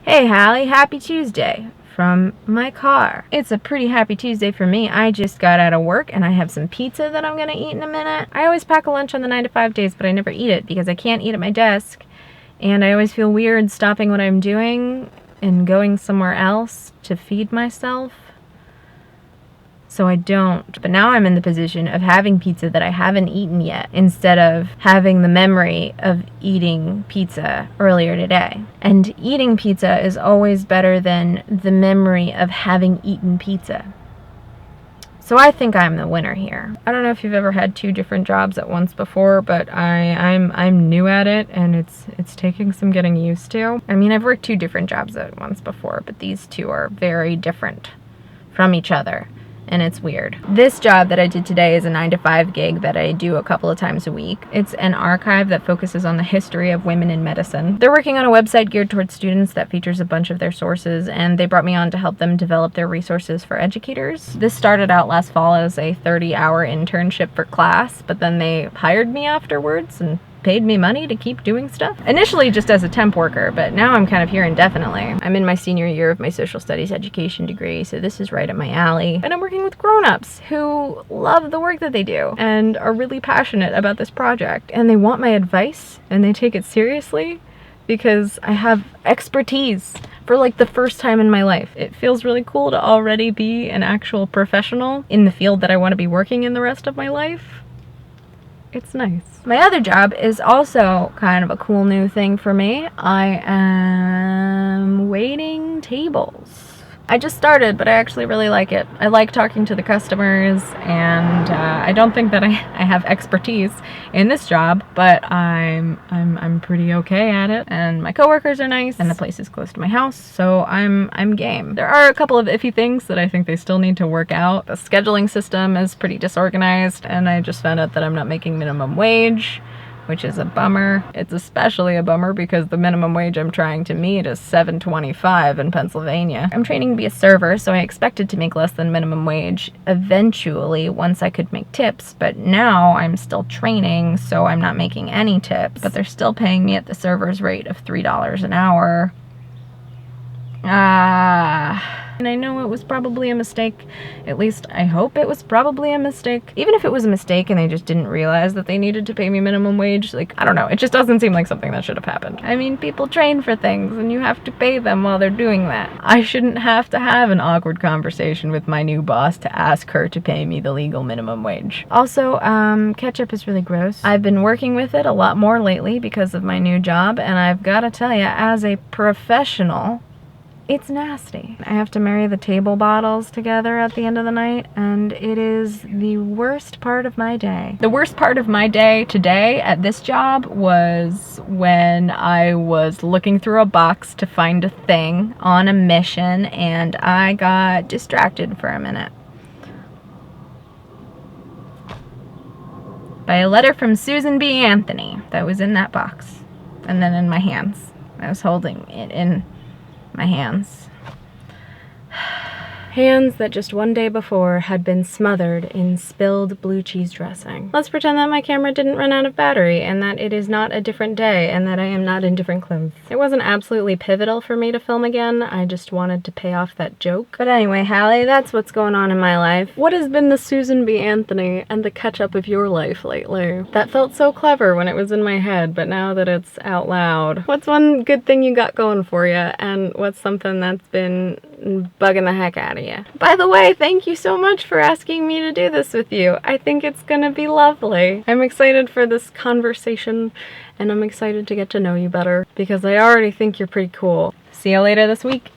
Hey Hallie, happy Tuesday from my car. It's a pretty happy Tuesday for me. I just got out of work and I have some pizza that I'm gonna eat in a minute. I always pack a lunch on the 9 to 5 days, but I never eat it because I can't eat at my desk. And I always feel weird stopping what I'm doing and going somewhere else to feed myself. So I don't. But now I'm in the position of having pizza that I haven't eaten yet, instead of having the memory of eating pizza earlier today. And eating pizza is always better than the memory of having eaten pizza. So I think I'm the winner here. I don't know if you've ever had two different jobs at once before, but I'm new at it and it's taking some getting used to. I mean, I've worked two different jobs at once before, but these two are very different from each other. And it's weird. This job that I did today is a 9 to 5 gig that I do a couple of times a week. It's an archive that focuses on the history of women in medicine. They're working on a website geared towards students that features a bunch of their sources, and they brought me on to help them develop their resources for educators. This started out last fall as a 30-hour internship for class, but then they hired me afterwards and paid me money to keep doing stuff. Initially just as a temp worker, but now I'm kind of here indefinitely. I'm in my senior year of my social studies education degree, so this is right up my alley. And I'm working with grown-ups who love the work that they do and are really passionate about this project. And they want my advice and they take it seriously because I have expertise for like the first time in my life. It feels really cool to already be an actual professional in the field that I want to be working in the rest of my life. It's nice. My other job is also kind of a cool new thing for me. I am waiting tables. I just started, but I actually really like it. I like talking to the customers, and I don't think that I have expertise in this job, but I'm pretty okay at it. And my coworkers are nice, and the place is close to my house, so I'm game. There are a couple of iffy things that I think they still need to work out. The scheduling system is pretty disorganized, and I just found out that I'm not making minimum wage, which is a bummer. It's especially a bummer because the minimum wage I'm trying to meet is $7.25 in Pennsylvania. I'm training to be a server, so I expected to make less than minimum wage eventually once I could make tips, but now I'm still training, so I'm not making any tips, but they're still paying me at the server's rate of $3 an hour. And I know it was probably a mistake. At least I hope it was probably a mistake. Even if it was a mistake and they just didn't realize that they needed to pay me minimum wage, like, I don't know. It just doesn't seem like something that should have happened. I mean, people train for things and you have to pay them while they're doing that. I shouldn't have to have an awkward conversation with my new boss to ask her to pay me the legal minimum wage. Also, ketchup is really gross. I've been working with it a lot more lately because of my new job, and I've gotta tell you, as a professional, it's nasty. I have to marry the table bottles together at the end of the night, and it is the worst part of my day. The worst part of my day today at this job was when I was looking through a box to find a thing on a mission, and I got distracted for a minute by a letter from Susan B. Anthony that was in that box, and then in my hands. I was holding it in my hands. Hands that just one day before had been smothered in spilled blue cheese dressing. Let's pretend that my camera didn't run out of battery and that it is not a different day and that I am not in different clothes. It wasn't absolutely pivotal for me to film again. I just wanted to pay off that joke. But anyway, Hallie, that's what's going on in my life. What has been the Susan B. Anthony and the ketchup of your life lately? That felt so clever when it was in my head, but now that it's out loud. What's one good thing you got going for you, and what's something that's been bugging the heck out of you? By the way, thank you so much for asking me to do this with you. I think it's gonna be lovely. I'm excited for this conversation, and I'm excited to get to know you better because I already think you're pretty cool. See you later this week.